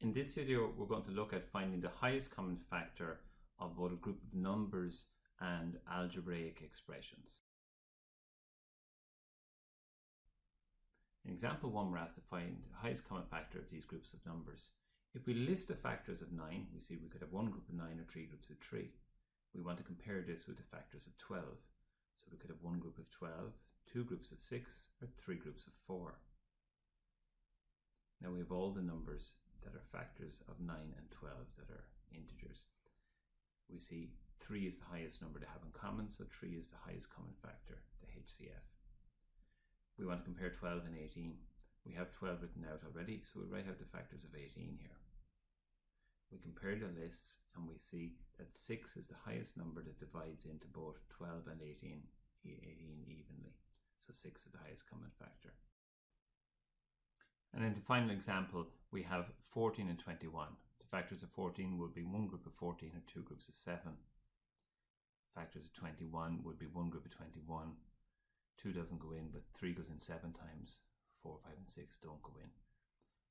In this video, we're going to look at finding the highest common factor of both a group of numbers and algebraic expressions. In example 1, we're asked to find the highest common factor of these groups of numbers. If we list the factors of 9, we see we could have one group of 9 or three groups of 3. We want to compare this with the factors of 12. So we could have one group of 12, two groups of 6, or three groups of 4. Now we have all the numbers that are factors of 9 and 12 that are integers. We see 3 is the highest number to have in common, so 3 is the highest common factor, the HCF. We want to compare 12 and 18. We have 12 written out already, so we write out the factors of 18 here. We compare the lists and we see that 6 is the highest number that divides into both 12 and 18 evenly. So 6 is the highest common factor. And in the final example, we have 14 and 21. The factors of 14 would be one group of 14 or two groups of 7. Factors of 21 would be one group of 21. 2 doesn't go in, but 3 goes in 7 times. 4, 5, and 6 don't go in.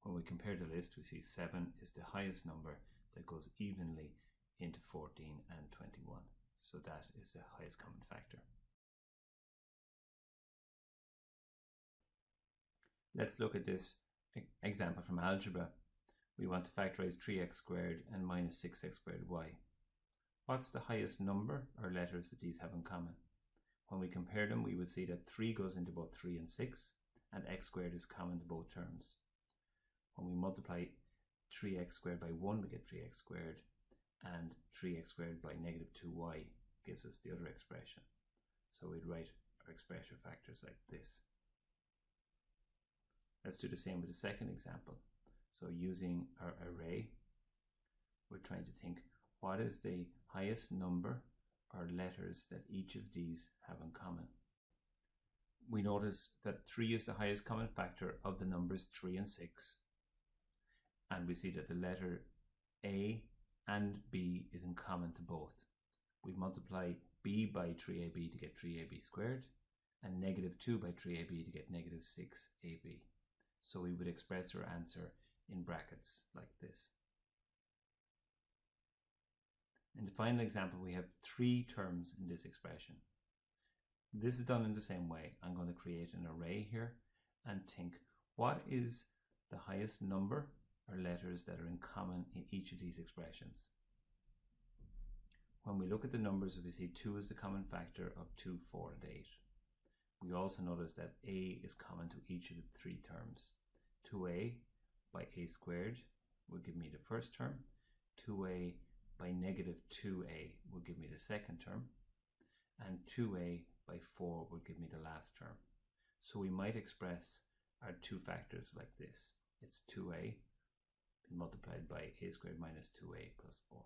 When we compare the list, we see 7 is the highest number that goes evenly into 14 and 21. So that is the highest common factor. Let's look at this example from algebra. We want to factorize 3x squared and minus 6x squared y. What's the highest number or letters that these have in common? When we compare them, we would see that 3 goes into both 3 and 6, and x squared is common to both terms. When we multiply 3x squared by 1, we get 3x squared, and 3x squared by negative 2y gives us the other expression. So we'd write our expression factors like this. Let's do the same with the second example. So using our array, we're trying to think what is the highest number or letters that each of these have in common. We notice that 3 is the highest common factor of the numbers 3 and 6. And we see that the letter A and B is in common to both. We multiply B by 3AB to get 3AB squared, and negative 2 by 3AB to get negative 6AB. So we would express our answer in brackets like this. In the final example, we have 3 terms in this expression. This is done in the same way. I'm going to create an array here and think, what is the highest number or letters that are in common in each of these expressions? When we look at the numbers, we see 2 is the common factor of 2, 4, and 8. We also notice that A is common to each of the 3 terms. 2a by a squared will give me the first term. 2a by negative 2a will give me the second term. And 2a by 4 will give me the last term. So we might express our 2 factors like this. It's 2a multiplied by a squared minus 2a plus 4.